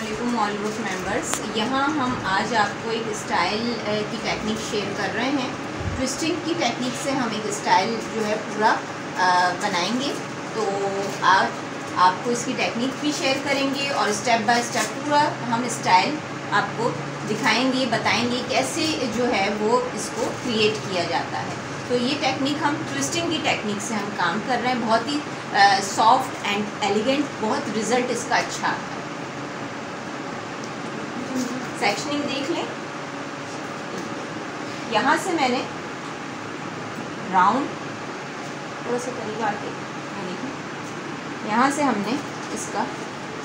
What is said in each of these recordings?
अस्सलामुअलैकुम all group members. यहाँ हम आज आपको एक स्टाइल की टेक्निक शेयर कर रहे हैं। ट्विस्टिंग की टेक्निक से हम एक स्टाइल जो है पूरा बनाएंगे। तो आपको इसकी टेक्निक भी शेयर करेंगे और स्टेप बाय स्टेप पूरा हम स्टाइल आपको दिखाएंगे, बताएंगे कैसे जो है वो इसको क्रिएट किया जाता है। तो ये टेक्निक हम ट्विस्टिंग की टेक्निक से हम काम कर रहे हैं। बहुत ही सॉफ्ट एंड एलिगेंट, बहुत रिज़ल्ट इसका अच्छा है। सेक्शनिंग देख लें। यहाँ से मैंने राउंड थोड़ा सा करीब आके देखें, यहाँ से हमने इसका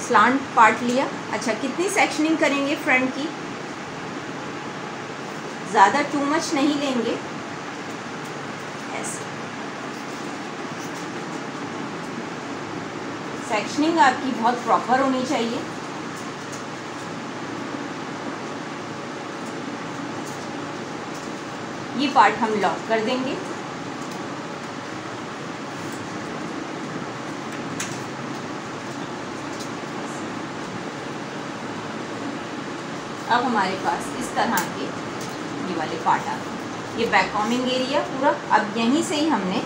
स्लांट पार्ट लिया। अच्छा, कितनी सेक्शनिंग करेंगे फ्रंट की? ज़्यादा टू मच नहीं लेंगे, ऐसे। सेक्शनिंग आपकी बहुत प्रॉपर होनी चाहिए। ये पार्ट हम लॉक कर देंगे। अब हमारे पास इस तरह के ये वाले पार्ट आ गए। ये बैक कॉमिंग एरिया पूरा। अब यहीं से ही हमने,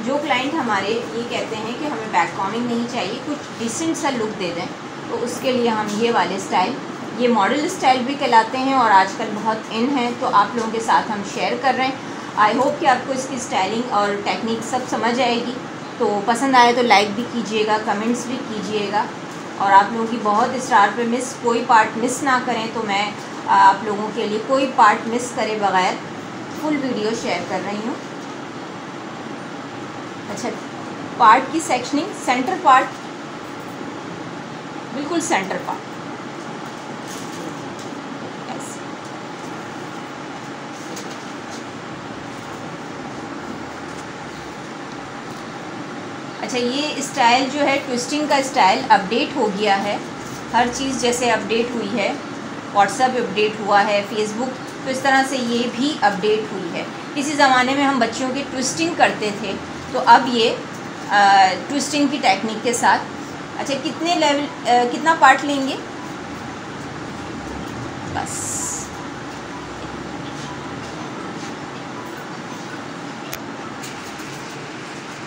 जो क्लाइंट हमारे ये कहते हैं कि हमें बैक कॉमिंग नहीं चाहिए, कुछ डिसेंट सा लुक दे दें, तो उसके लिए हम ये वाले स्टाइल, ये मॉडल स्टाइल भी कहलाते हैं और आजकल बहुत इन है, तो आप लोगों के साथ हम शेयर कर रहे हैं। आई होप कि आपको इसकी स्टाइलिंग और टेक्निक सब समझ आएगी। तो पसंद आए तो लाइक भी कीजिएगा, कमेंट्स भी कीजिएगा, और आप लोगों की बहुत स्टार पे मिस, कोई पार्ट मिस ना करें। तो मैं आप लोगों के लिए कोई पार्ट मिस करे बगैर फुल वीडियो शेयर कर रही हूँ। अच्छा, पार्ट की सेक्शनिंग, सेंटर पार्ट, बिल्कुल सेंटर पार्ट, ऐसे। अच्छा, ये स्टाइल जो है ट्विस्टिंग का स्टाइल अपडेट हो गया है। हर चीज़ जैसे अपडेट हुई है, व्हाट्सएप अपडेट हुआ है, फेसबुक, तो इस तरह से ये भी अपडेट हुई है। किसी ज़माने में हम बच्चों की ट्विस्टिंग करते थे, तो अब ये ट्विस्टिंग की टेक्निक के साथ। अच्छा, कितने लेवल, कितना पार्ट लेंगे? बस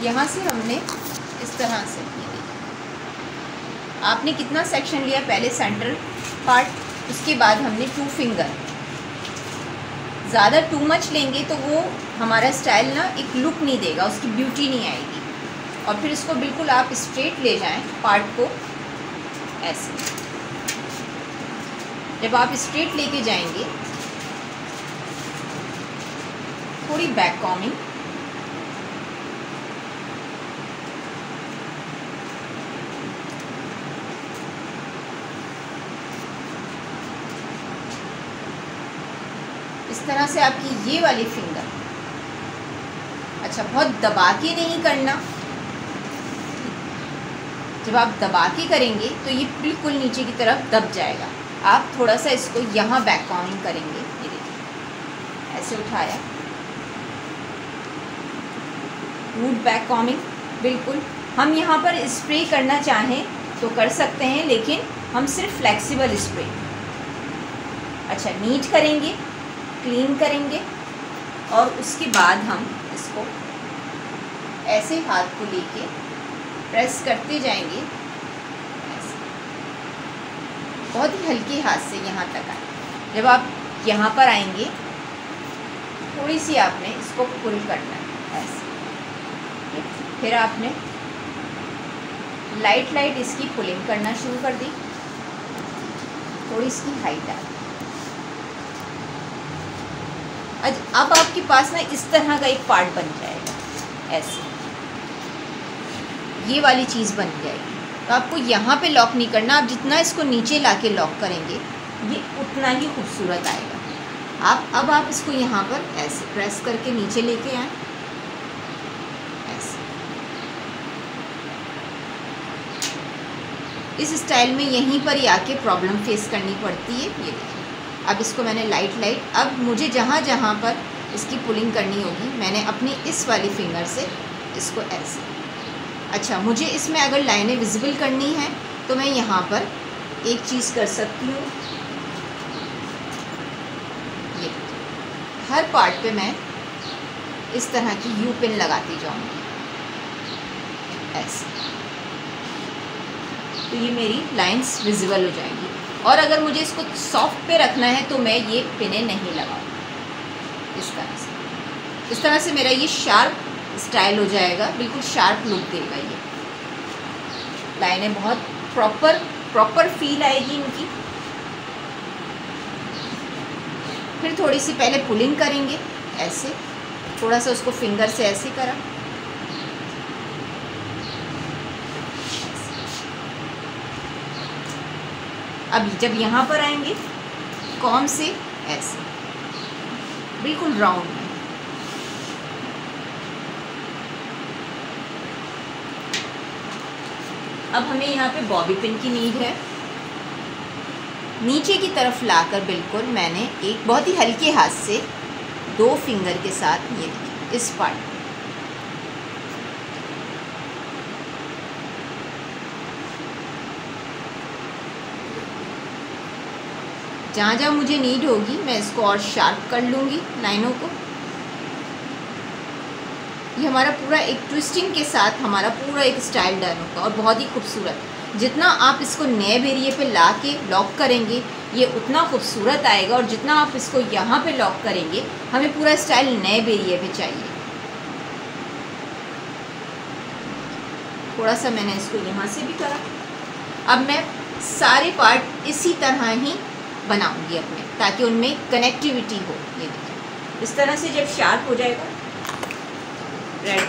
यहाँ से हमने इस तरह से, आपने कितना सेक्शन लिया? पहले सेंटर पार्ट, उसके बाद हमने 2 फिंगर। ज़्यादा टू मच लेंगे तो वो हमारा स्टाइल ना एक लुक नहीं देगा, उसकी ब्यूटी नहीं आएगी। और फिर इसको बिल्कुल आप स्ट्रेट ले जाएं पार्ट को, ऐसे। जब आप स्ट्रेट लेके जाएंगे, थोड़ी बैक कॉमिंग, इस तरह से आपकी ये वाली फिंगर। अच्छा, बहुत दबा के नहीं करना। जब आप दबा के करेंगे तो ये बिल्कुल नीचे की तरफ दब जाएगा। आप थोड़ा सा इसको यहाँ बैक कॉमिंग करेंगे। ये देखिए, ऐसे उठाया, रूट बैक कॉमिंग बिल्कुल। हम यहाँ पर स्प्रे करना चाहें तो कर सकते हैं, लेकिन हम सिर्फ फ्लेक्सिबल स्प्रे। अच्छा, नीट करेंगे, क्लीन करेंगे, और उसके बाद हम इसको ऐसे हाथ को लेके प्रेस करते जाएंगे, ऐसे। बहुत ही हल्के हाथ से यहाँ तक आए। जब आप यहाँ पर आएंगे, थोड़ी सी आपने इसको पुल करना है, ऐसे। फिर आपने लाइट लाइट इसकी पुलिंग करना शुरू कर दी, थोड़ी इसकी हाइट आ गई। अब आपके पास ना इस तरह का एक पार्ट बन जाएगा, ऐसे। ये वाली चीज़ बन जाएगी। तो आपको यहाँ पे लॉक नहीं करना, आप जितना इसको नीचे लाके लॉक करेंगे, ये उतना ही खूबसूरत आएगा। अब आप इसको यहाँ पर ऐसे प्रेस करके नीचे लेके आए, ऐसे। इस स्टाइल में यहीं पर ही आके प्रॉब्लम फेस करनी पड़ती है। ये देखिए, अब इसको मैंने लाइट, अब मुझे जहाँ जहाँ पर इसकी पुलिंग करनी होगी, मैंने अपनी इस वाली फिंगर से इसको ऐसे। अच्छा, मुझे इसमें अगर लाइनें विजिबल करनी है तो मैं यहाँ पर एक चीज़ कर सकती हूँ, ये हर पार्ट पे मैं इस तरह की यू पिन लगाती जाऊँगी ऐसे, तो ये मेरी लाइंस विजिबल हो जाएंगी। और अगर मुझे इसको सॉफ्ट पे रखना है तो मैं ये पिनें नहीं लगाऊंगी, इस तरह से। इस तरह से मेरा ये शार्प स्टाइल हो जाएगा, बिल्कुल शार्प लुक देगा। ये लाइनें बहुत प्रॉपर फील आएगी इनकी। फिर थोड़ी सी पहले पुलिंग करेंगे ऐसे, थोड़ा सा उसको फिंगर से ऐसे करा, अब जब यहाँ पर आएंगे कॉम से ऐसे बिल्कुल राउंड में, अब हमें यहाँ पे बॉबी पिन की नीड है। नीचे की तरफ लाकर बिल्कुल मैंने एक बहुत ही हल्के हाथ से 2 फिंगर के साथ ये इस पार्ट जहाँ जहाँ मुझे नीड होगी मैं इसको और शार्प कर लूँगी लाइनों को। ये हमारा पूरा एक ट्विस्टिंग के साथ हमारा पूरा एक स्टाइल डन होगा और बहुत ही खूबसूरत। जितना आप इसको नैब एरिए पे ला के लॉक करेंगे ये उतना खूबसूरत आएगा, और जितना आप इसको यहाँ पे लॉक करेंगे, हमें पूरा स्टाइल नैब एरिए पे चाहिए। थोड़ा सा मैंने इसको यहाँ से भी करा। अब मैं सारे पार्ट इसी तरह ही बनाऊंगी अपने, ताकि उनमें कनेक्टिविटी हो। ये देखिए इस तरह से जब शार्प हो जाएगा रेड।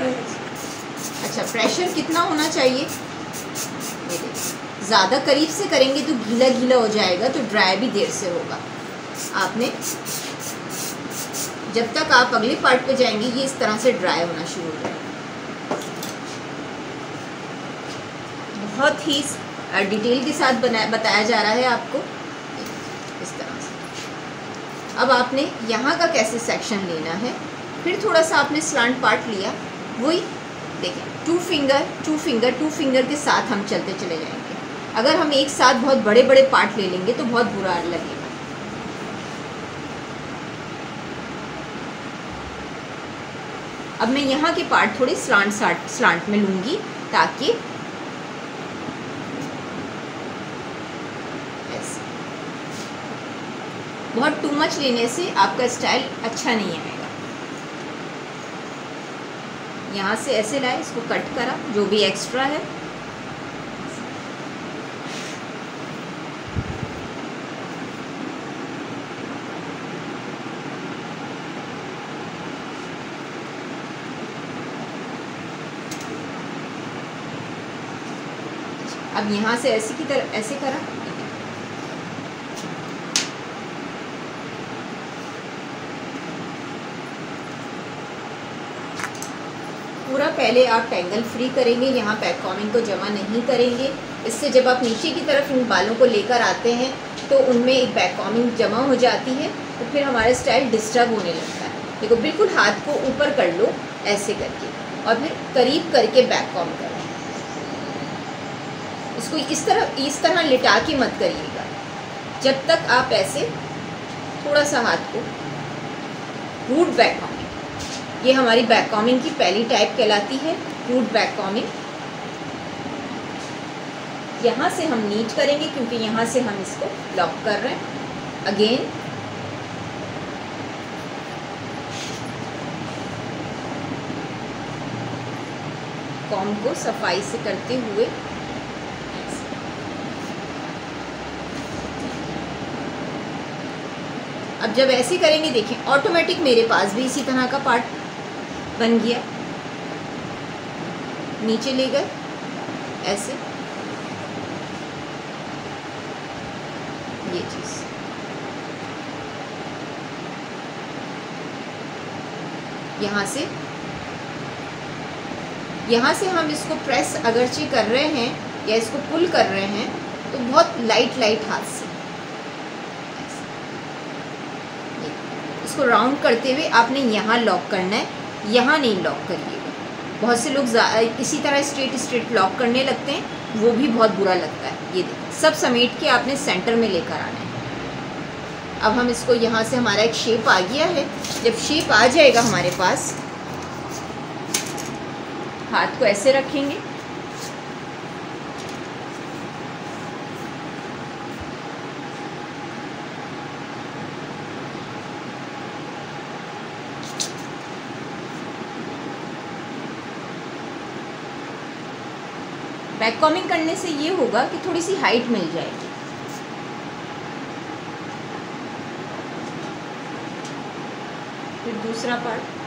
अच्छा, प्रेशर कितना होना चाहिए? ये देखिए ज़्यादा करीब से करेंगे तो गीला गीला हो जाएगा, तो ड्राई भी देर से होगा। आपने जब तक आप अगले पार्ट पे जाएंगे ये इस तरह से ड्राई होना शुरू हो जाएगा। बहुत ही डिटेल के साथ बताया जा रहा है आपको इस तरह से। अब आपने यहाँ का कैसे सेक्शन लेना है, फिर थोड़ा सा आपने स्लांट पार्ट लिया, वही देखिए 2 फिंगर के साथ हम चलते चले जाएंगे। अगर हम एक साथ बहुत बड़े बड़े पार्ट ले लेंगे तो बहुत बुरा लगेगा। अब मैं यहाँ के पार्ट थोड़े स्लांट में लूँगी, ताकि ऐसे बहुत टू मच लेने से आपका स्टाइल अच्छा नहीं आएगा। यहाँ से ऐसे लाए, इसको कट करा जो भी एक्स्ट्रा है। अब यहाँ से ऐसे की तरह ऐसे करा। पूरा पहले आप टैंगल फ्री करेंगे, यहाँ बैक कॉमिंग को जमा नहीं करेंगे। इससे जब आप नीचे की तरफ इन बालों को लेकर आते हैं तो उनमें एक बैक कॉमिंग जमा हो जाती है, तो फिर हमारा स्टाइल डिस्टर्ब होने लगता है। देखो बिल्कुल हाथ को ऊपर कर लो ऐसे करके, और फिर करीब करके बैक कॉम करो। इसको इस तरह लिटा के मत करिएगा, जब तक आप ऐसे थोड़ा सा हाथ को रूट बैक कॉमिंग, ये हमारी बैक कॉमिंग की पहली टाइप कहलाती है, रूट बैक कॉमिंग। यहाँ से हम नीट करेंगे क्योंकि यहाँ से हम इसको लॉक कर रहे हैं। अगेन कॉम को सफाई से करते हुए अब जब ऐसे करेंगे, देखें ऑटोमेटिक मेरे पास भी इसी तरह का पार्ट बन गया। नीचे ले गए ऐसे, ये चीज़ यहाँ से हम इसको प्रेस अगरचे कर रहे हैं या इसको पुल कर रहे हैं तो बहुत लाइट हाथ से इसको राउंड करते हुए आपने यहाँ लॉक करना है, यहाँ नहीं लॉक करिएगा। बहुत से लोग इसी तरह स्ट्रेट लॉक करने लगते हैं, वो भी बहुत बुरा लगता है। ये देखिए सब समेट के आपने सेंटर में लेकर आना है। अब हम इसको यहाँ से, हमारा एक शेप आ गया है। जब शेप आ जाएगा हमारे पास, हाथ को ऐसे रखेंगे, बैक कॉमिंग करने से ये होगा कि थोड़ी सी हाइट मिल जाएगी। फिर दूसरा पार्ट,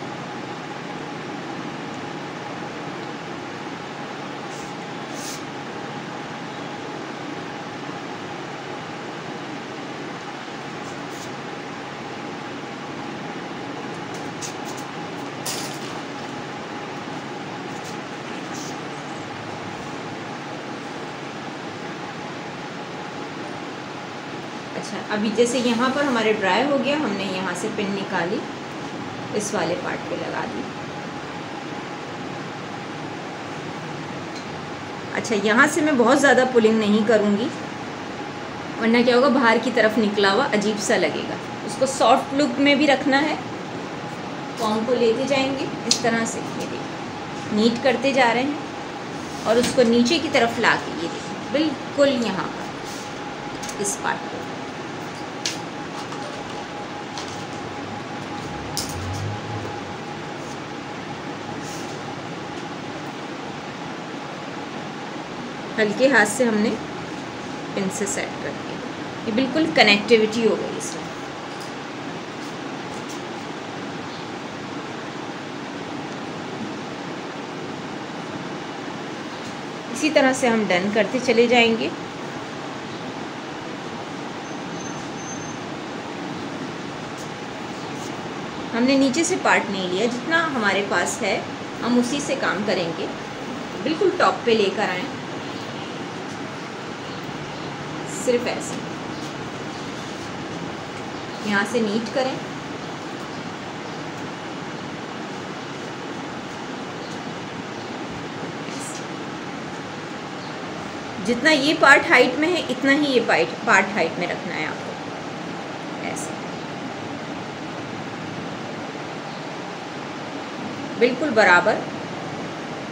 अच्छा अभी जैसे यहाँ पर हमारे ड्राई हो गया, हमने यहाँ से पिन निकाली, इस वाले पार्ट पे लगा दी। अच्छा यहाँ से मैं बहुत ज़्यादा पुलिंग नहीं करूँगी, वरना क्या होगा, बाहर की तरफ निकला हुआ अजीब सा लगेगा। उसको सॉफ्ट लुक में भी रखना है। कॉम को लेते जाएंगे इस तरह से, ये देखिए नीट करते जा रहे हैं और उसको नीचे की तरफ ला के, ये देखिए बिल्कुल यहाँ पर इस पार्ट को। हल्के हाथ से हमने पिन से सेट कर दिया, ये बिल्कुल कनेक्टिविटी हो गई इसमें। इसी तरह से हम डन करते चले जाएंगे। हमने नीचे से पार्ट नहीं लिया, जितना हमारे पास है हम उसी से काम करेंगे। बिल्कुल टॉप पे लेकर आएं, सिर्फ ऐसे यहाँ से नीट करें, जितना ये पार्ट हाइट में है इतना ही ये पार्ट हाइट में रखना है आपको, ऐसे बिल्कुल बराबर।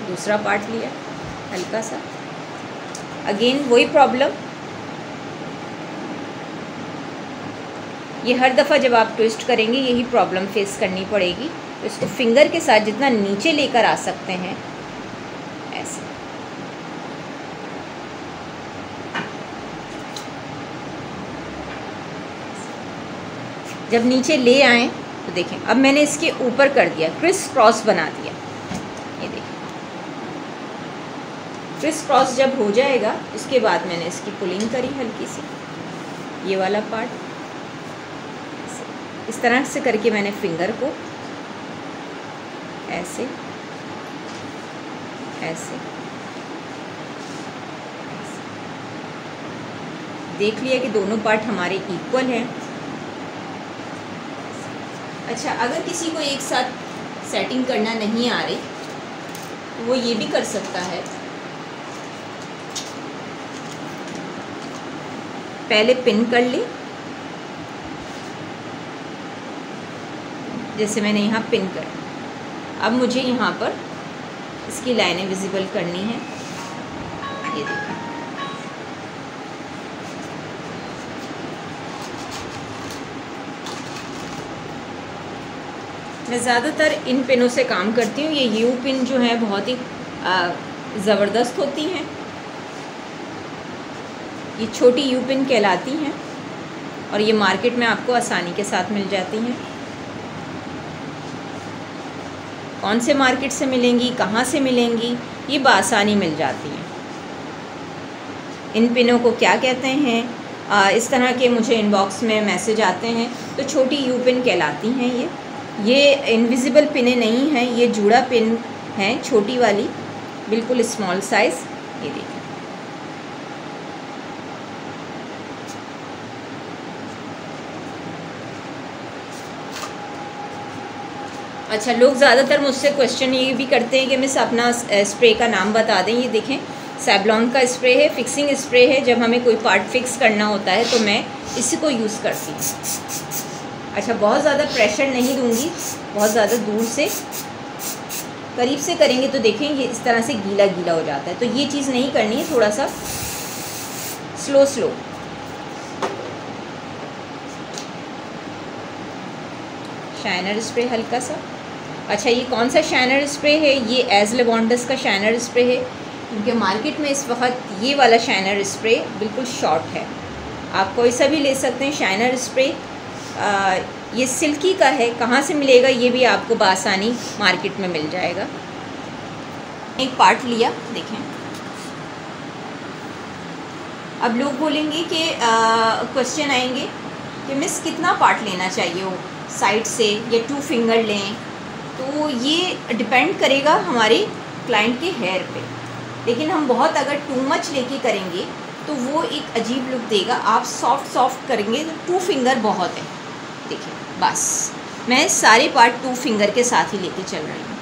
दूसरा पार्ट लिया हल्का सा, अगेन वही प्रॉब्लम, ये हर दफ़ा जब आप ट्विस्ट करेंगे यही प्रॉब्लम फेस करनी पड़ेगी। तो इसको फिंगर के साथ जितना नीचे लेकर आ सकते हैं, ऐसे जब नीचे ले आएं तो देखें, अब मैंने इसके ऊपर कर दिया, क्रिस क्रॉस बना दिया। ये देखें क्रिस क्रॉस जब हो जाएगा, उसके बाद मैंने इसकी पुलिंग करी हल्की सी, ये वाला पार्ट इस तरह से करके मैंने फिंगर को ऐसे ऐसे देख लिया कि दोनों पार्ट हमारे इक्वल हैं। अच्छा, अगर किसी को एक साथ सेटिंग करना नहीं आ रही तो वो ये भी कर सकता है, पहले पिन कर ले, जैसे मैंने यहाँ पिन कर, अब मुझे यहाँ पर इसकी लाइनें विजिबल करनी है। ये देखिए मैं ज़्यादातर इन पिनों से काम करती हूँ। ये यू पिन जो है बहुत ही ज़बरदस्त होती हैं, ये छोटी यू पिन कहलाती हैं और ये मार्केट में आपको आसानी के साथ मिल जाती हैं। कौन से मार्केट से मिलेंगी, कहाँ से मिलेंगी, ये बआसानी मिल जाती हैं। इन पिनों को क्या कहते हैं, इस तरह के मुझे इनबॉक्स में मैसेज आते हैं, तो छोटी यू पिन कहलाती हैं। ये इनविजिबल पिनें नहीं हैं, ये जूड़ा पिन हैं, छोटी वाली, बिल्कुल स्मॉल साइज़। ये देखिए अच्छा, लोग ज़्यादातर मुझसे क्वेश्चन ये भी करते हैं कि मिस अपना स्प्रे का नाम बता दें। ये देखें सेवलॉन का स्प्रे है, फिक्सिंग स्प्रे है। जब हमें कोई पार्ट फिक्स करना होता है तो मैं इसी को यूज़ करती हूँ। अच्छा, बहुत ज़्यादा प्रेशर नहीं दूँगी, बहुत ज़्यादा दूर से, करीब से करेंगे तो देखेंगे इस तरह से गीला गीला हो जाता है। तो ये चीज़ नहीं करनी है, थोड़ा सा स्लो स्लो। शाइनर स्प्रे हल्का सा। अच्छा, ये कौन सा शाइनर स्प्रे है? ये एज लेबॉन्डस का शाइनर स्प्रे है, क्योंकि मार्केट में इस वक्त ये वाला शाइनर स्प्रे बिल्कुल शॉर्ट है। आप कोई सा भी ले सकते हैं शाइनर स्प्रे। ये सिल्की का है, कहाँ से मिलेगा ये भी आपको बआसानी मार्केट में मिल जाएगा। एक पार्ट लिया, देखें। अब लोग बोलेंगे कि क्वेश्चन आएंगे कि मिस कितना पार्ट लेना चाहिए हो, साइड से या 2 फिंगर लें? तो ये डिपेंड करेगा हमारे क्लाइंट के हेयर पे। लेकिन हम बहुत अगर टू मच लेके करेंगे तो वो एक अजीब लुक देगा। आप सॉफ्ट सॉफ्ट करेंगे तो 2 फिंगर बहुत है। देखिए, बस मैं सारे पार्ट 2 फिंगर के साथ ही लेके चल रही हूँ।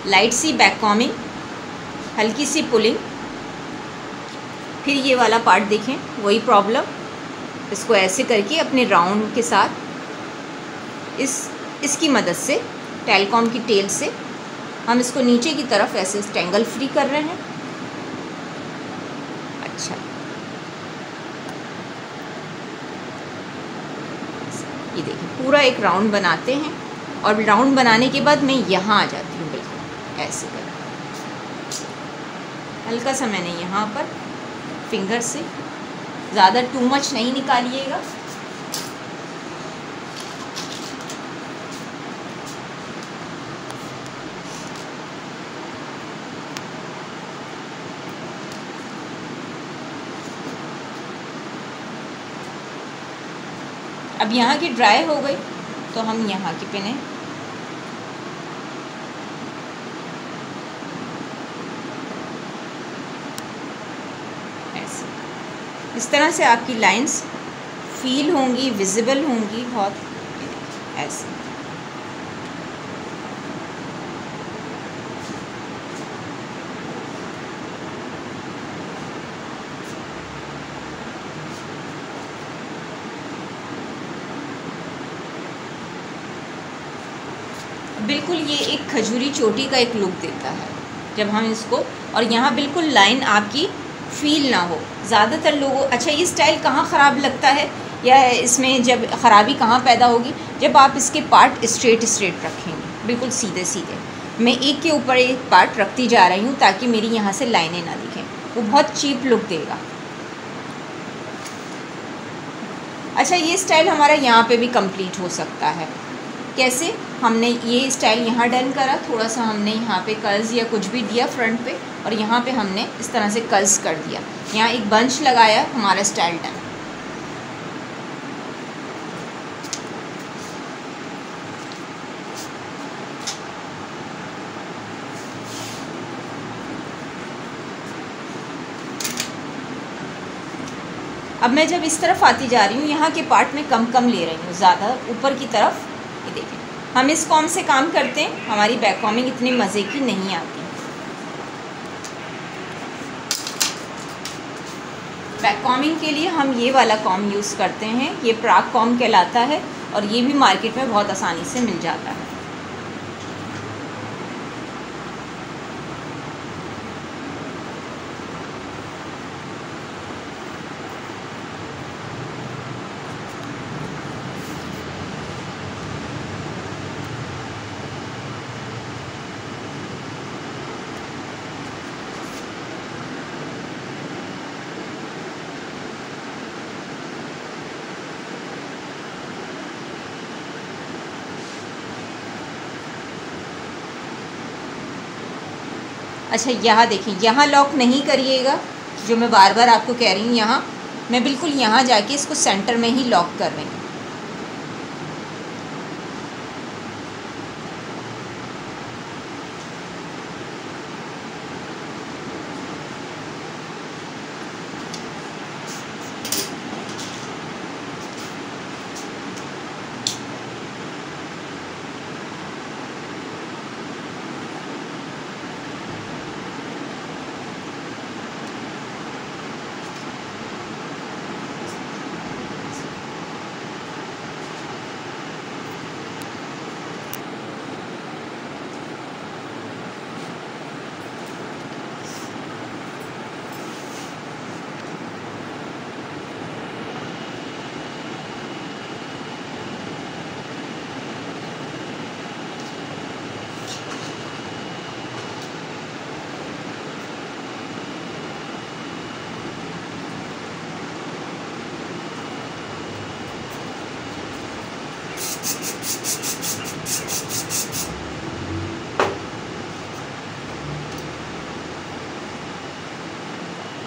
लाइट सी बैक कॉमिंग, हल्की सी पुलिंग, फिर ये वाला पार्ट देखें, वही प्रॉब्लम। इसको ऐसे करके अपने राउंड के साथ इसकी मदद से, टेलकॉम की टेल से हम इसको नीचे की तरफ ऐसे स्टेंगल फ्री कर रहे हैं। अच्छा, ये देखिए, पूरा एक राउंड बनाते हैं और राउंड बनाने के बाद मैं यहाँ आ जाती हूँ, बिल्कुल ऐसे कर हल्का सा मैंने यहाँ पर फिंगर से, ज़्यादा टू मच नहीं निकालिएगा। अब यहाँ की ड्राई हो गई तो हम यहाँ की पिने ऐसे, इस तरह से आपकी लाइंस फील होंगी, विजिबल होंगी बहुत ऐसे। बिल्कुल ये एक खजूरी चोटी का एक लुक देता है जब हम इसको, और यहाँ बिल्कुल लाइन आपकी फील ना हो। ज़्यादातर लोगों, अच्छा ये स्टाइल कहाँ ख़राब लगता है या इसमें जब ख़राबी कहाँ पैदा होगी? जब आप इसके पार्ट स्ट्रेट स्ट्रेट रखेंगे, बिल्कुल सीधे सीधे। मैं एक के ऊपर एक पार्ट रखती जा रही हूँ ताकि मेरी यहाँ से लाइनें ना दिखें, वो बहुत चीप लुक देगा। अच्छा, ये स्टाइल हमारा यहाँ पे भी कंप्लीट हो सकता है। कैसे? हमने ये स्टाइल यहाँ डन करा, थोड़ा सा हमने यहाँ पे कर्ल्स या कुछ भी दिया फ्रंट पे, और यहाँ पे हमने इस तरह से कर्ल्स कर दिया, यहाँ एक बंच लगाया, हमारा स्टाइल डन। अब मैं जब इस तरफ आती जा रही हूँ, यहाँ के पार्ट में कम कम ले रही हूँ, ज़्यादा ऊपर की तरफ। ये देखिए, हम इस कॉम से काम करते हैं, हमारी बैक कॉमिंग इतनी मज़े की नहीं आती। बैक कॉमिंग के लिए हम ये वाला कॉम यूज़ करते हैं, ये प्राग कॉम कहलाता है, और ये भी मार्केट में बहुत आसानी से मिल जाता है। अच्छा, यहाँ देखिए, यहाँ लॉक नहीं करिएगा, जो मैं बार बार आपको कह रही हूँ। यहाँ मैं बिल्कुल यहाँ जाके इसको सेंटर में ही लॉक कर रही हूँ।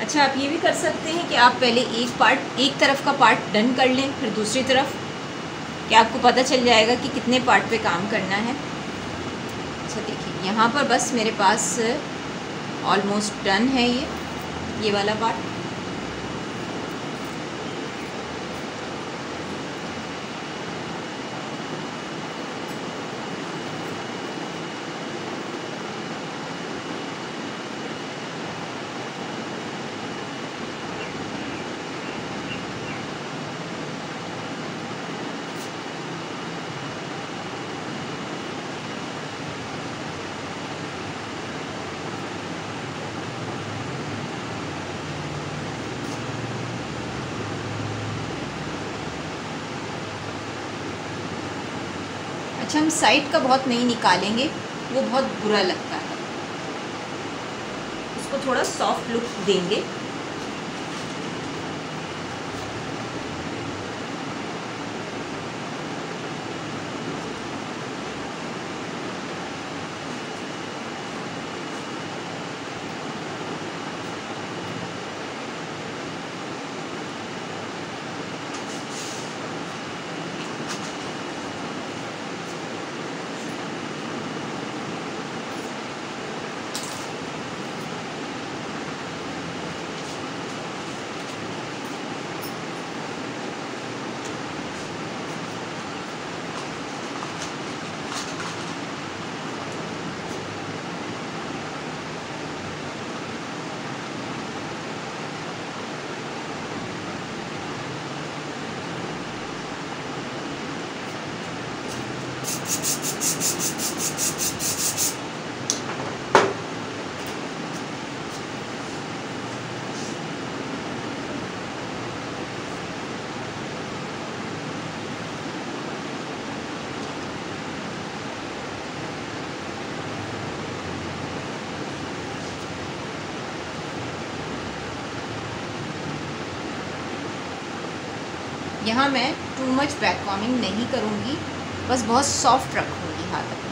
अच्छा, आप ये भी कर सकते हैं कि आप पहले एक तरफ का पार्ट डन कर लें, फिर दूसरी तरफ, कि आपको पता चल जाएगा कि कितने पार्ट पे काम करना है। अच्छा देखिए, यहाँ पर बस मेरे पास ऑलमोस्ट डन है ये वाला पार्ट। अच्छा, हम साइड का बहुत नहीं निकालेंगे, वो बहुत बुरा लगता है, उसको थोड़ा सॉफ्ट लुक देंगे। यहाँ मैं टू मच बैक कॉमिंग नहीं करूँगी, बस बहुत सॉफ्ट रखूँगी हाथ अपना।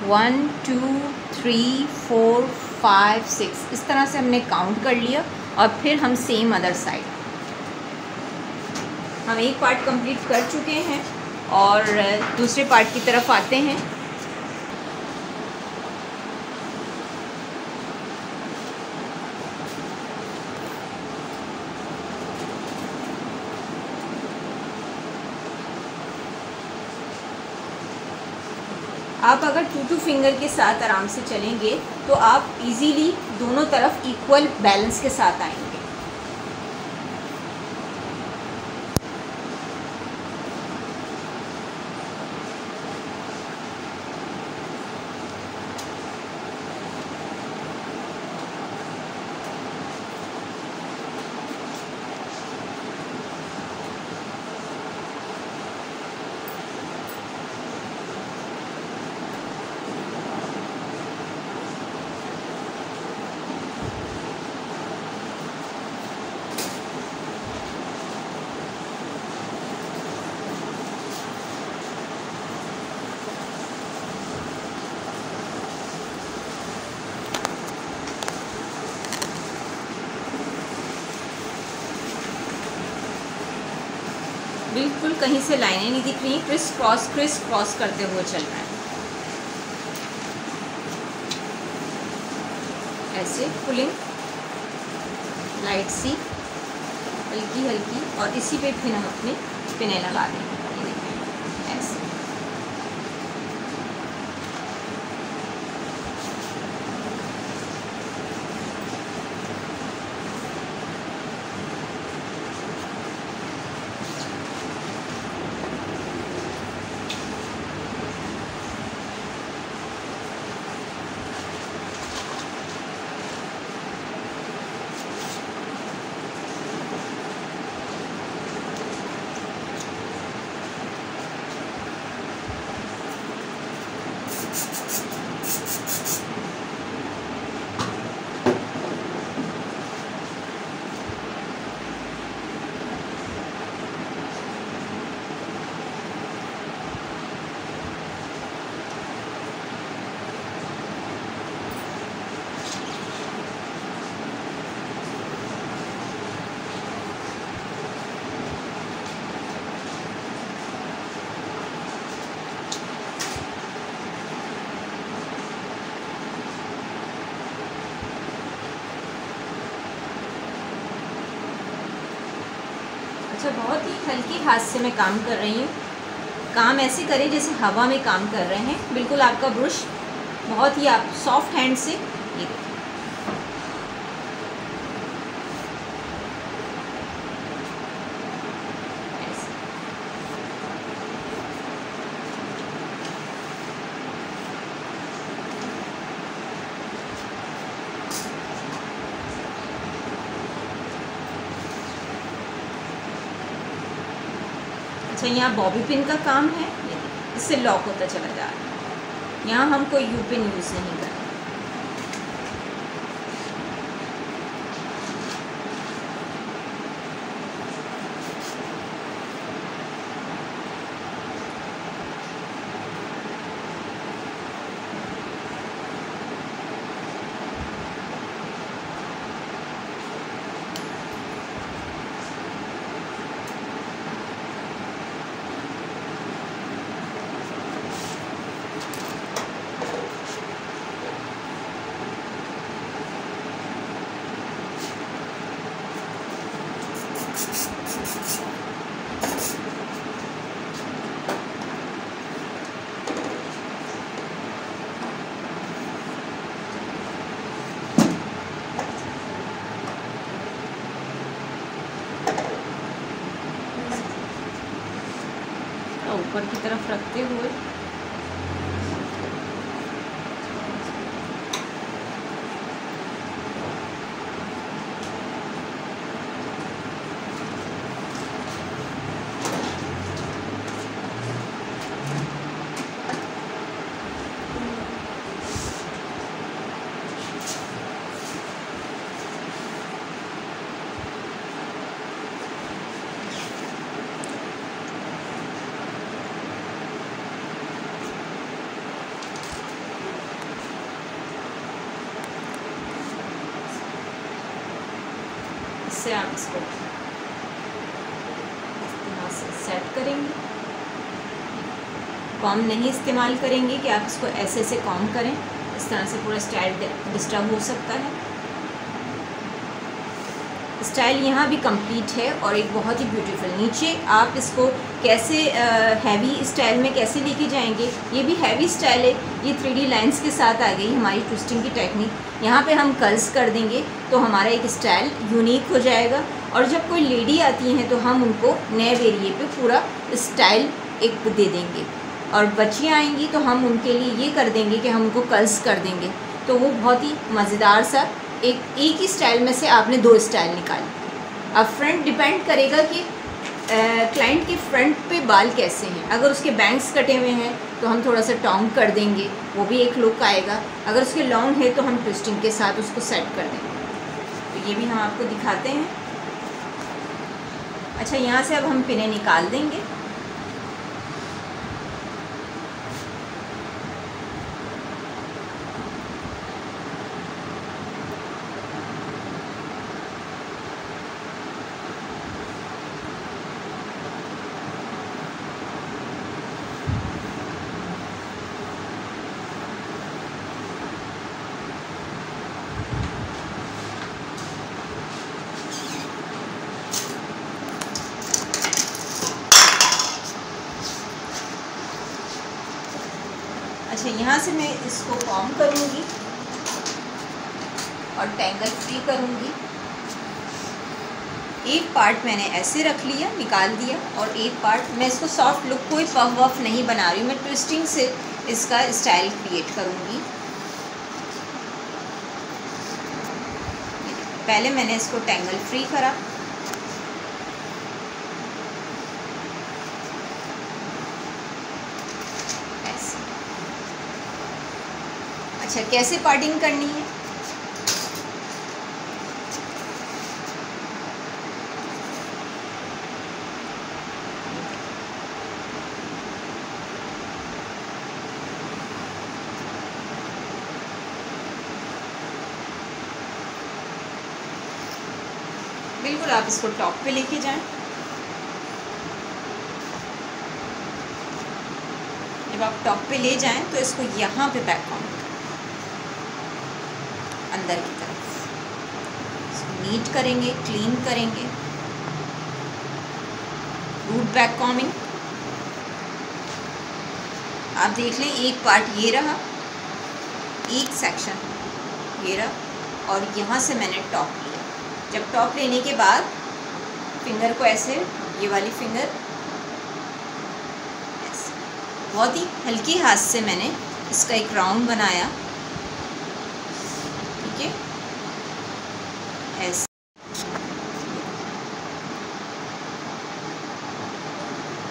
वन, टू, थ्री, फोर, 5, 6 इस तरह से हमने काउंट कर लिया। और फिर हम सेम अदर साइड, हम एक पार्ट कंप्लीट कर चुके हैं और दूसरे पार्ट की तरफ आते हैं। आप अगर 2 फिंगर के साथ आराम से चलेंगे तो आप इजीली दोनों तरफ इक्वल बैलेंस के साथ आएंगे। बिल्कुल कहीं से लाइनें नहीं दिख रही, क्रिस क्रॉस करते हुए चल रहा है। ऐसे पुलिंग लाइट सी हल्की हल्की, और इसी पे फिर हम अपने पिने लगा देंगे। ऐसे अच्छा, बहुत ही हल्के हाथ से मैं काम कर रही हूँ। काम ऐसे करें जैसे हवा में काम कर रहे हैं। बिल्कुल आपका ब्रश बहुत ही आप सॉफ्ट हैंड से ये अच्छा, यहाँ बॉबी पिन का काम है, इससे लॉक होता चला जा रहा है। यहाँ हम कोई यू पिन यूज़ नहीं करते। ऊपर की तरफ रखते हुए इससे आप इसको यहाँ से सेट करेंगे। कॉम नहीं इस्तेमाल करेंगे कि आप इसको ऐसे ऐसे कॉम करें, इस तरह से पूरा स्टाइल डिस्टर्ब हो सकता है। स्टाइल यहाँ भी कंप्लीट है और एक बहुत ही ब्यूटीफुल। नीचे आप इसको कैसे हैवी स्टाइल में कैसे लेके जाएंगे, ये भी हैवी स्टाइल है। ये 3D लाइंस के साथ आ गई हमारी ट्विस्टिंग की टेक्निक। यहाँ पे हम कर्ल्स कर देंगे तो हमारा एक स्टाइल यूनिक हो जाएगा। और जब कोई लेडी आती हैं तो हम उनको नए एरिए पे पूरा स्टाइल एक दे देंगे। और बच्चियाँ आएंगी तो हम उनके लिए ये कर देंगे कि हम उनको कर्ल्स कर देंगे, तो वो बहुत ही मज़ेदार सा एक ही स्टाइल में से आपने 2 स्टाइल निकाली। अब फ्रंट डिपेंड करेगा कि क्लाइंट के फ्रंट पे बाल कैसे हैं। अगर उसके बैंग्स कटे हुए हैं तो हम थोड़ा सा टॉन्ग कर देंगे, वो भी एक लुक आएगा। अगर उसके लॉन्ग है तो हम ट्विस्टिंग के साथ उसको सेट कर देंगे। तो ये भी हम आपको दिखाते हैं। अच्छा, यहाँ से अब हम पिनें निकाल देंगे। अच्छा, यहाँ से मैं इसको कॉम करूँगी और टैंगल फ्री करूँगी। एक पार्ट मैंने ऐसे रख लिया, निकाल दिया, और एक पार्ट मैं इसको सॉफ्ट लुक, कोई पफ वफ नहीं बना रही हूँ, मैं ट्विस्टिंग से इसका स्टाइल क्रिएट करूँगी। पहले मैंने इसको टैंगल फ्री करा, अच्छा, कैसे पार्टिंग करनी है? बिल्कुल आप इसको टॉप पे लेके जाएं। जब आप टॉप पे ले जाएं तो इसको यहाँ पे बैक कॉम अंदर की तरफ इसको नीट करेंगे, क्लीन करेंगे। रूट बैक कॉमिंग आप देख लें, एक पार्ट ये रहा, एक सेक्शन ये रहा, और यहाँ से मैंने टॉप लिया। जब टॉप लेने के बाद फिंगर को ऐसे, ये वाली फिंगर ऐसे बहुत ही हल्के हाथ से मैंने इसका एक राउंड बनाया, ठीक है, ऐसे।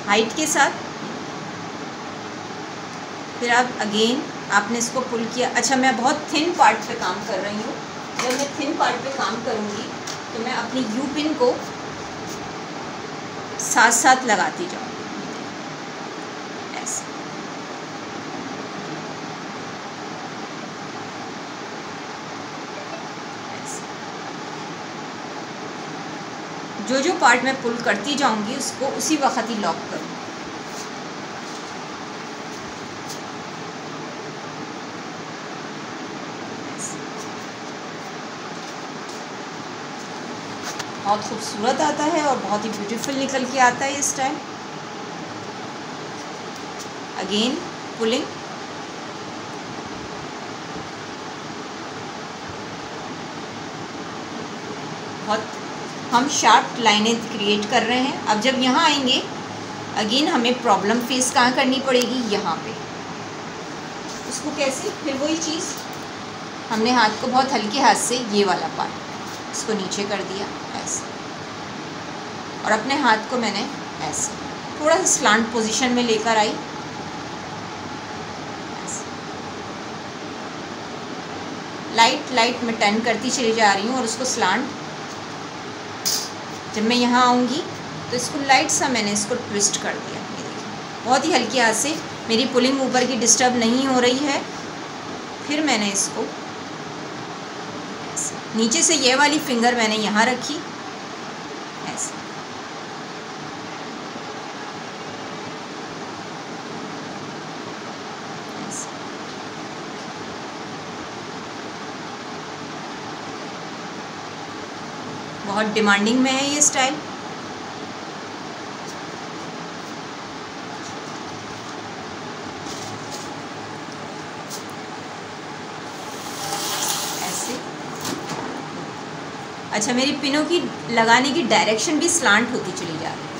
हाइट के साथ फिर आप अगेन आपने इसको पुल किया। अच्छा, मैं बहुत थिन पार्ट पे काम कर रही हूँ। जब मैं थिन पार्ट पे काम करूँगी तो मैं अपनी यू पिन को साथ साथ लगाती जाऊँगी, ऐसे। जो पार्ट मैं पुल करती जाऊँगी उसको उसी वक्त ही लॉक करूँगी। बहुत खूबसूरत आता है और बहुत ही ब्यूटीफुल निकल के आता है ये स्टाइल। अगेन पुलिंग, बहुत हम शार्प लाइनें क्रिएट कर रहे हैं। अब जब यहाँ आएंगे अगेन हमें प्रॉब्लम फेस कहाँ करनी पड़ेगी, यहाँ पे। उसको कैसे? फिर वही चीज़, हमने हाथ को बहुत हल्के हाथ से ये वाला पार्ट इसको नीचे कर दिया ऐसे, और अपने हाथ को मैंने ऐसे थोड़ा सा स्लांट पोजीशन में लेकर आई, लाइट में टर्न करती चली जा रही हूँ, और उसको स्लांट, जब मैं यहाँ आऊँगी तो इसको लाइट सा मैंने इसको ट्विस्ट कर दिया। ये देखिए बहुत ही हल्के हाथ से, मेरी पुलिंग ऊपर की डिस्टर्ब नहीं हो रही है। फिर मैंने इसको नीचे से ये वाली फिंगर मैंने यहाँ रखी ऐसे, ऐसे। बहुत डिमांडिंग में है ये स्टाइल। अच्छा, मेरी पिनों की लगाने की डायरेक्शन भी स्लांट होती चली जा रही है।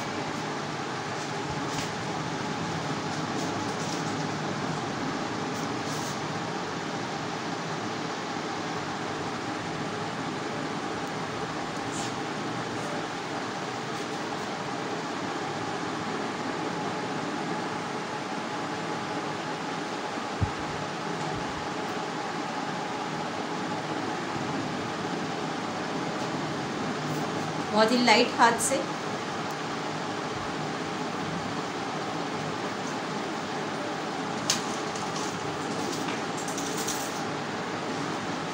बहुत ही लाइट हाथ से।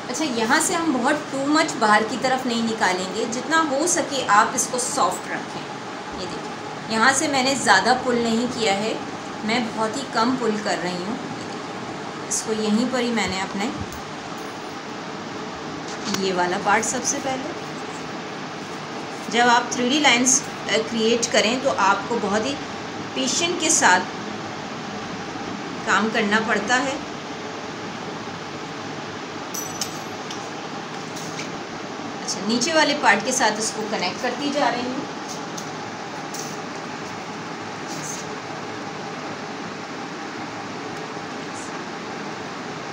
अच्छा, यहाँ से हम बहुत टू मच बाहर की तरफ नहीं निकालेंगे, जितना हो सके आप इसको सॉफ्ट रखें। ये देखिए, यहाँ से मैंने ज़्यादा पुल नहीं किया है, मैं बहुत ही कम पुल कर रही हूँ। इसको यहीं पर ही मैंने अपने ये वाला पार्ट, सबसे पहले जब आप 3D लाइंस क्रिएट करें तो आपको बहुत ही पेशेंट के साथ काम करना पड़ता है। अच्छा, नीचे वाले पार्ट के साथ इसको कनेक्ट करती जा रही हूँ।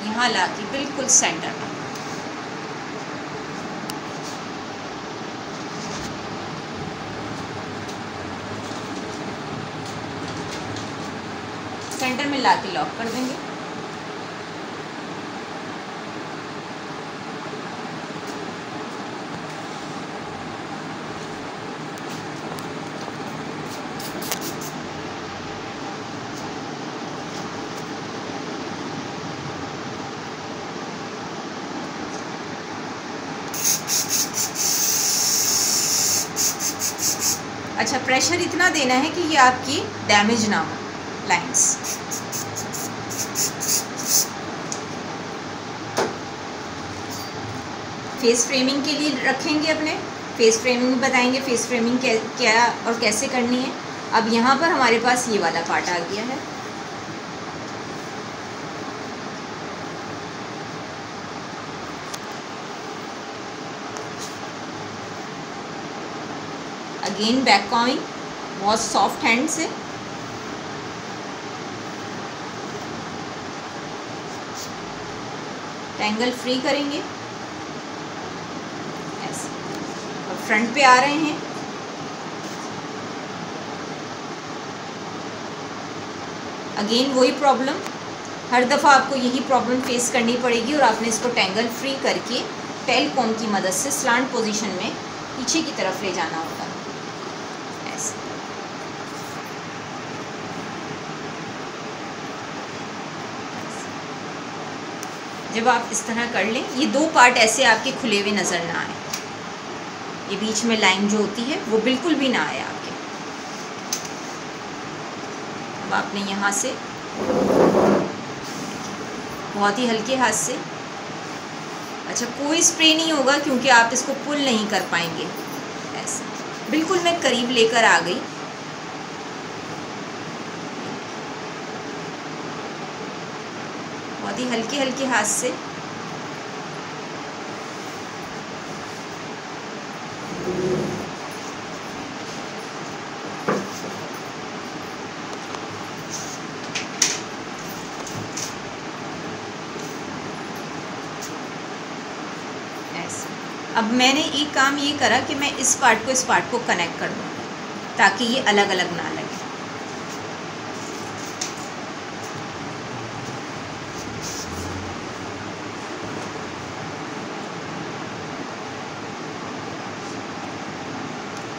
यहाँ लाके बिल्कुल सेंटर में। सेंटर में लाके लॉक कर देंगे। अच्छा प्रेशर इतना देना है कि ये आपकी डैमेज ना हो लाइंस। फेस फ्रेमिंग के लिए रखेंगे अपने, फेस फ्रेमिंग बताएंगे फेस फ्रेमिंग क्या और कैसे करनी है। अब यहाँ पर हमारे पास ये वाला पार्ट आ गया है। अगेन बैक कॉमिंग बहुत सॉफ्ट हैंड से, टैंगल फ्री करेंगे ऐसे, और फ्रंट पे आ रहे हैं। अगेन वही प्रॉब्लम, हर दफ़ा आपको यही प्रॉब्लम फेस करनी पड़ेगी और आपने इसको टैंगल फ्री करके टेल कॉम की मदद से स्लांट पोजीशन में पीछे की तरफ ले जाना होगा ऐसे। जब आप इस तरह कर लें, ये दो पार्ट ऐसे आपके खुले हुए नज़र ना आए, ये बीच में लाइन जो होती है वो बिल्कुल भी ना आए आपके। अब आपने यहाँ से बहुत ही हल्के हाथ से, अच्छा कोई स्प्रे नहीं होगा क्योंकि आप इसको पुल नहीं कर पाएंगे ऐसे। बिल्कुल मैं करीब लेकर आ गई, बहुत ही हल्के हल्के हाथ से। अब मैंने एक काम ये करा कि मैं इस पार्ट को कनेक्ट कर दूँ ताकि ये अलग अलग ना लगे।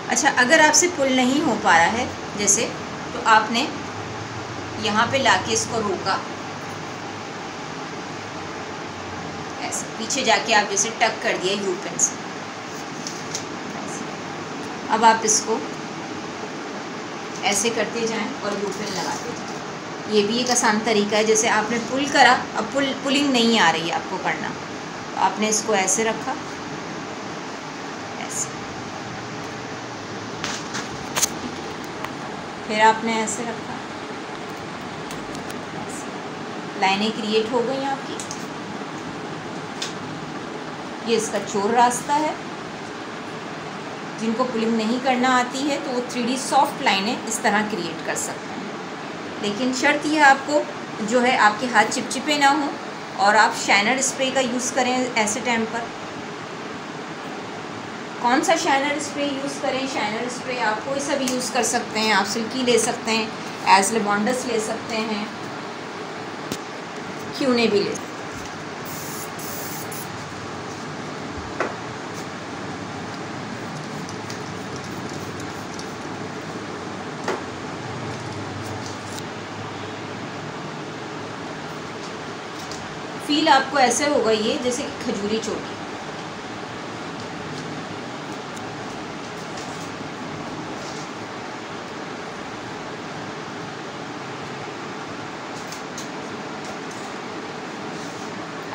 अच्छा अगर आपसे पुल नहीं हो पा रहा है जैसे, तो आपने यहाँ पे लाके इसको रोका ऐसे, पीछे जाके आप जैसे टक कर दिया यू पिन से। अब आप इसको ऐसे करते जाएं और यू पिन लगाते जाएं। ये भी एक आसान तरीका है। जैसे आपने पुल करा, अब पुलिंग नहीं आ रही है आपको करना, तो आपने इसको ऐसे रखा ऐसे, फिर आपने ऐसे रखा, लाइनें क्रिएट हो गई आपकी। ये इसका चोर रास्ता है। जिनको पुलिंग नहीं करना आती है तो वो 3D सॉफ्ट लाइनें इस तरह क्रिएट कर सकते हैं, लेकिन शर्त यह आपको जो है आपके हाथ चिपचिपे ना हो और आप शाइनर स्प्रे का यूज़ करें ऐसे टाइम पर। कौन सा शाइनर स्प्रे यूज़ करें? शाइनर स्प्रे आप कोई सा भी यूज़ कर सकते हैं। आप सिल्की ले सकते हैं, एज लेबॉन्डस ले सकते हैं, क्यूने भी ले। फील आपको ऐसे होगा ये जैसे कि खजूरी चोटी।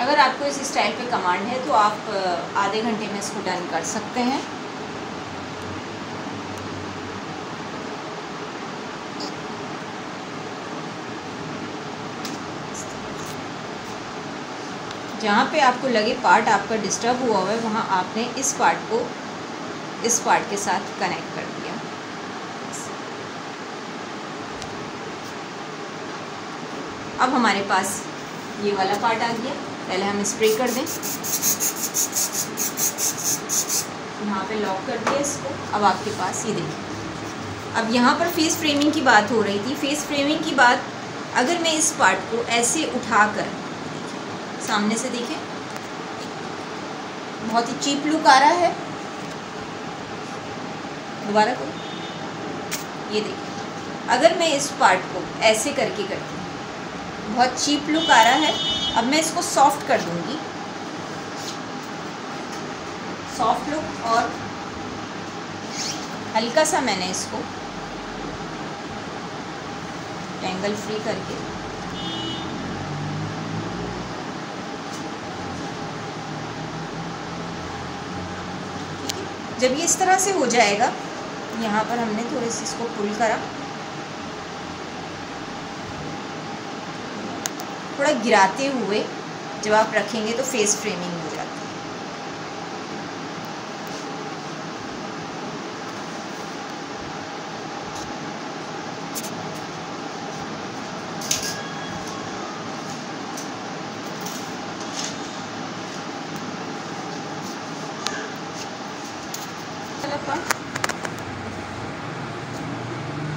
अगर आपको इस स्टाइल पे कमांड है तो आप आधे घंटे में इसको डन कर सकते हैं। जहाँ पे आपको लगे पार्ट आपका डिस्टर्ब हुआ है वहाँ आपने इस पार्ट को इस पार्ट के साथ कनेक्ट कर दिया। अब हमारे पास ये वाला पार्ट आ गया। पहले हम स्प्रे कर दें, यहाँ पे लॉक कर दिया इसको। अब आपके पास ये देखिए, अब यहाँ पर फेस फ्रेमिंग की बात हो रही थी। फेस फ्रेमिंग की बात, अगर मैं इस पार्ट को ऐसे उठाकर सामने से देखें, बहुत ही चीप लुक आ रहा है। दोबारा को ये देखिए, अगर मैं इस पार्ट को ऐसे करके करती हूँ, बहुत चीप लुक आ रहा है। अब मैं इसको सॉफ्ट कर दूंगी, सॉफ्ट लुक और हल्का सा मैंने इसको एंगल फ्री करके जब ये इस तरह से हो जाएगा, यहाँ पर हमने थोड़े से इसको पुल करा, थोड़ा गिराते हुए जब आप रखेंगे तो फेस फ्रेमिंग हो जाती है।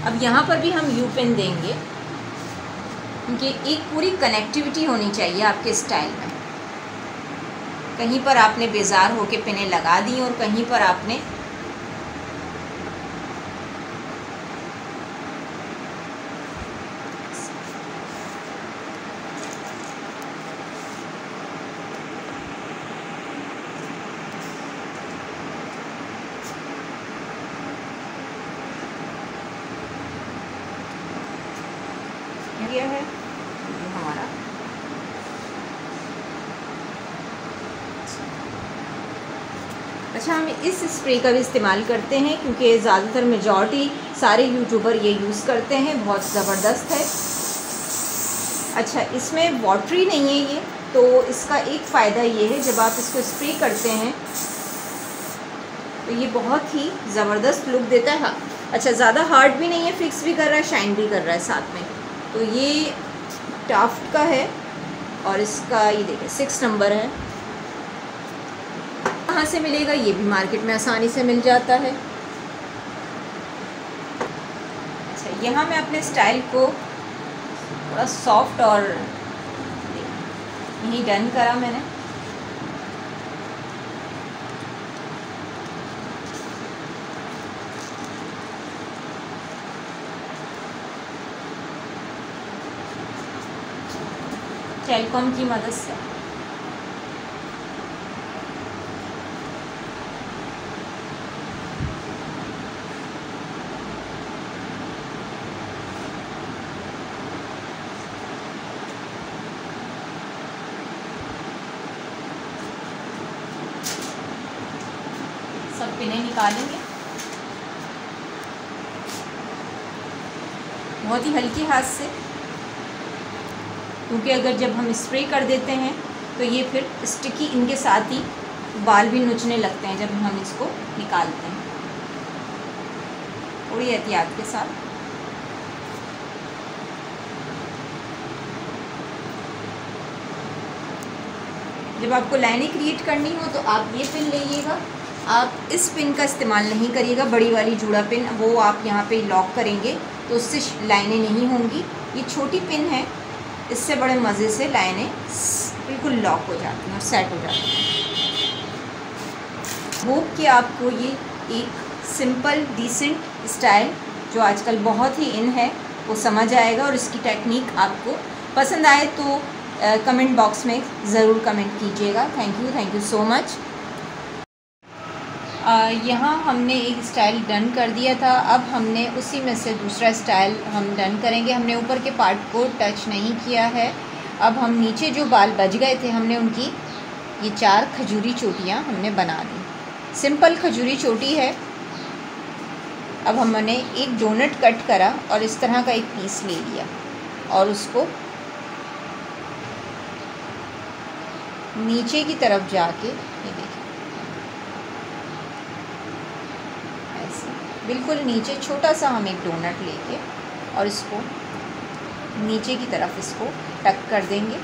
अब यहाँ पर भी हम यू पिन देंगे, क्योंकि एक पूरी कनेक्टिविटी होनी चाहिए आपके स्टाइल में। कहीं पर आपने बेजार होके पिनें लगा दी और कहीं पर आपने किया है हमारा। अच्छा, हम इस स्प्रे का भी इस्तेमाल करते हैं क्योंकि ज़्यादातर मेजॉरिटी सारे यूट्यूबर ये यूज़ करते हैं, बहुत ज़बरदस्त है। अच्छा, इसमें वाटरी नहीं है ये, तो इसका एक फ़ायदा ये है जब आप इसको स्प्रे करते हैं तो ये बहुत ही ज़बरदस्त लुक देता है। अच्छा, ज़्यादा हार्ड भी नहीं है, फिक्स भी कर रहा है, शाइन भी कर रहा है साथ में। तो ये टाफ्ट का है और इसका ये देखिए 6 नंबर है। कहाँ से मिलेगा, ये भी मार्केट में आसानी से मिल जाता है। अच्छा, यहाँ मैं अपने स्टाइल को थोड़ा सॉफ्ट और यही डन करा मैंने। टेलकॉम की मदद से सब पिनें निकालेंगे, बहुत ही हल्के हाथ से, क्योंकि अगर जब हम स्प्रे कर देते हैं तो ये फिर स्टिकी इनके साथ ही बाल भी नोचने लगते हैं जब हम इसको निकालते हैं। थोड़ी एहतियात के साथ। जब आपको लाइनें क्रिएट करनी हो तो आप ये पिन लेइएगा। आप इस पिन का इस्तेमाल नहीं करिएगा, बड़ी वाली जूड़ा पिन, वो आप यहाँ पे लॉक करेंगे तो उससे लाइनें नहीं होंगी। ये छोटी पिन है, इससे बड़े मज़े से लाइनें बिल्कुल लॉक हो जाती हैं और सेट हो जाती हैं। होप कि आपको ये एक सिंपल डिसेंट स्टाइल जो आजकल बहुत ही इन है वो समझ आएगा और इसकी टेक्निक आपको पसंद आए तो कमेंट बॉक्स में ज़रूर कमेंट कीजिएगा। Thank you so much. यहाँ हमने एक स्टाइल डन कर दिया था, अब हमने उसी में से दूसरा स्टाइल हम डन करेंगे। हमने ऊपर के पार्ट को टच नहीं किया है। अब हम नीचे जो बाल बच गए थे हमने उनकी ये 4 खजूरी चोटियाँ हमने बना दी। सिंपल खजूरी चोटी है। अब हमने एक डोनट कट करा और इस तरह का एक पीस ले लिया और उसको नीचे की तरफ जाके ये देखिए बिल्कुल नीचे छोटा सा हम एक डोनट लेके और इसको नीचे की तरफ इसको टक कर देंगे।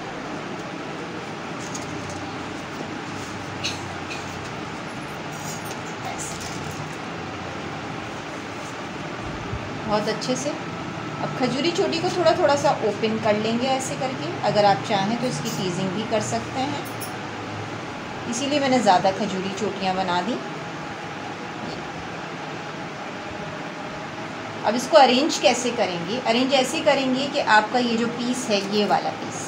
बहुत अच्छे से। अब खजूरी चोटी को थोड़ा थोड़ा सा ओपन कर लेंगे ऐसे करके। अगर आप चाहें तो इसकी टीजिंग भी कर सकते हैं, इसीलिए मैंने ज़्यादा खजूरी चोटियाँ बना दी। अब इसको अरेंज कैसे करेंगे? अरेंज ऐसे करेंगे कि आपका ये जो पीस है, ये वाला पीस,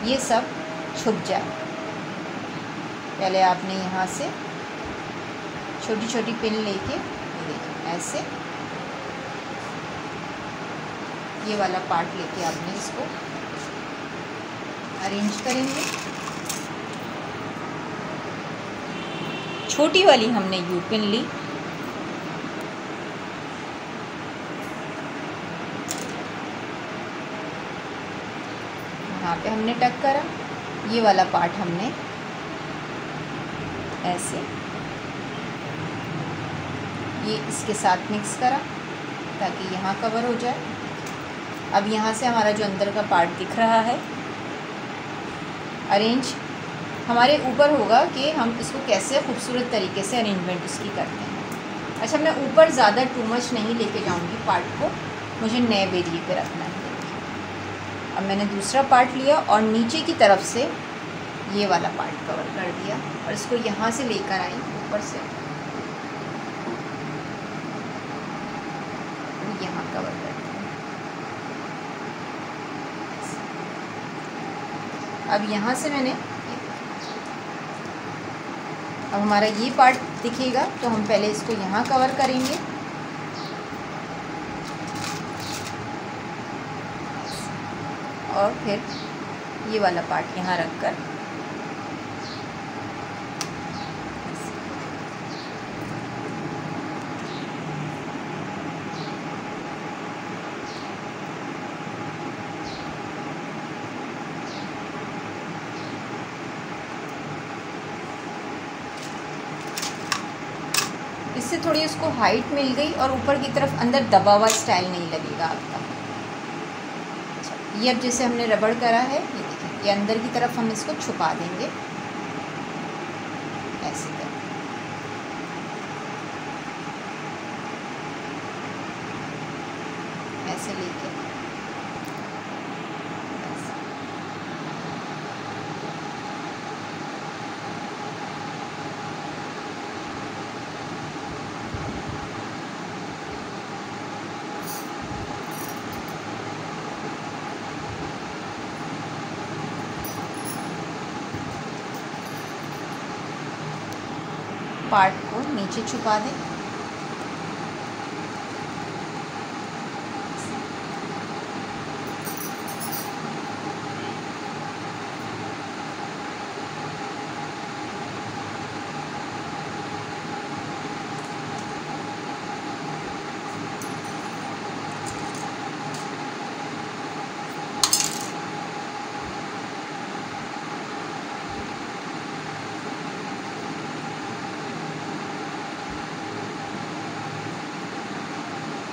ये सब छुप जाए। पहले आपने यहाँ से छोटी छोटी पिन लेके ऐसे ये वाला पार्ट लेके आपने इसको अरेंज करेंगे। छोटी वाली हमने यू पिन ली, यहाँ पे हमने टक करा, ये वाला पार्ट हमने ऐसे ये इसके साथ मिक्स करा ताकि यहाँ कवर हो जाए। अब यहाँ से हमारा जो अंदर का पार्ट दिख रहा है अरेंज हमारे ऊपर होगा कि हम इसको कैसे खूबसूरत तरीके से अरेंजमेंट उसकी करते हैं। अच्छा, मैं ऊपर ज़्यादा टू मच नहीं लेके जाऊँगी पार्ट को, मुझे नए बेरिए पे रखना है। अब मैंने दूसरा पार्ट लिया और नीचे की तरफ से ये वाला पार्ट कवर कर दिया और इसको यहाँ से लेकर आई ऊपर से, यहाँ कवर कर दिया। अब यहाँ से मैंने, अब हमारा ये पार्ट दिखेगा तो हम पहले इसको यहाँ कवर करेंगे, और फिर ये वाला पार्ट यहाँ रखकर इससे थोड़ी उसको हाइट मिल गई और ऊपर की तरफ अंदर दबा हुआ स्टाइल नहीं लगेगा आपका। ये अब जैसे हमने रबड़ करा है, ये देखिए, ये अंदर की तरफ हम इसको छुपा देंगे ऐसे कर, ऐसे लेके ऐसे। पार्ट को नीचे छुपा दें,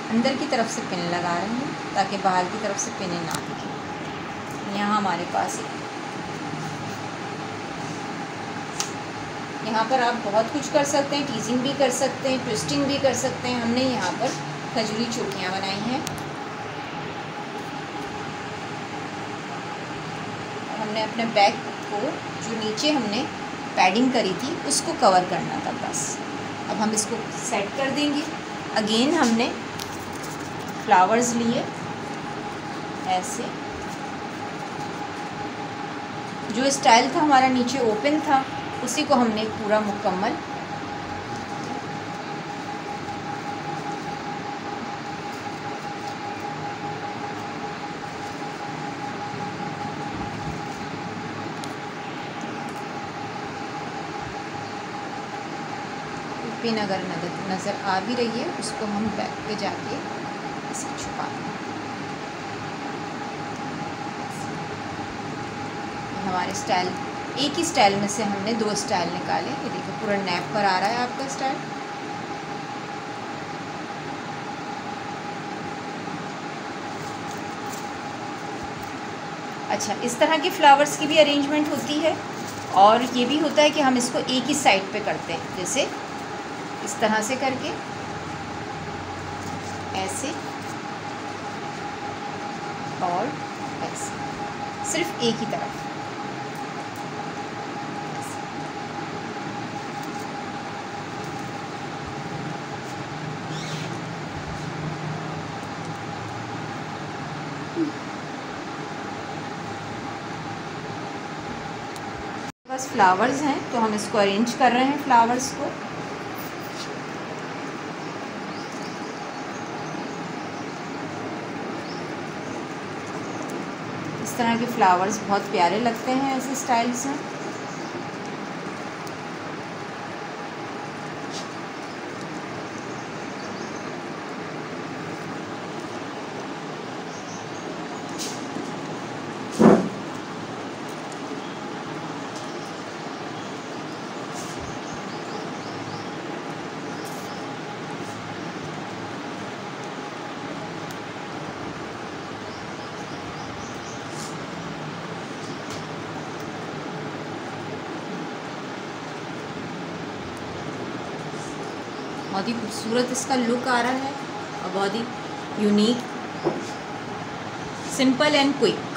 अंदर की तरफ से पिन लगा रहे हैं ताकि बाहर की तरफ से पिनें ना दिखें। यहाँ हमारे पास यहाँ पर आप बहुत कुछ कर सकते हैं, टीजिंग भी कर सकते हैं, ट्विस्टिंग भी कर सकते हैं। हमने यहाँ पर खजूरी चोटियाँ बनाई हैं। हमने अपने बैक को जो नीचे हमने पैडिंग करी थी उसको कवर करना था बस। अब हम इसको सेट कर देंगे। अगेन हमने फ्लावर्स लिए ऐसे, जो स्टाइल था हमारा नीचे ओपन था उसी को हमने पूरा मुकम्मल पिन अगर नज़र आ भी रही है उसको हम बैक पे जाके इसे छुपा दें। हमारे स्टाइल, एक ही स्टाइल में से हमने दो स्टाइल निकाले। ये देखो पूरा नैप पर आ रहा है आपका स्टाइल। अच्छा, इस तरह के फ्लावर्स की भी अरेंजमेंट होती है और ये भी होता है कि हम इसको एक ही साइड पे करते हैं, जैसे इस तरह से करके ऐसे और ऐसे, सिर्फ एक ही तरफ। बस फ्लावर्स हैं तो हम इसको अरेंज कर रहे हैं फ्लावर्स को। इस तरह के फ्लावर्स बहुत प्यारे लगते हैं ऐसे स्टाइल्स में। बहुत ही खूबसूरत इसका लुक आ रहा है और बहुत ही यूनिक, सिंपल एंड क्विक।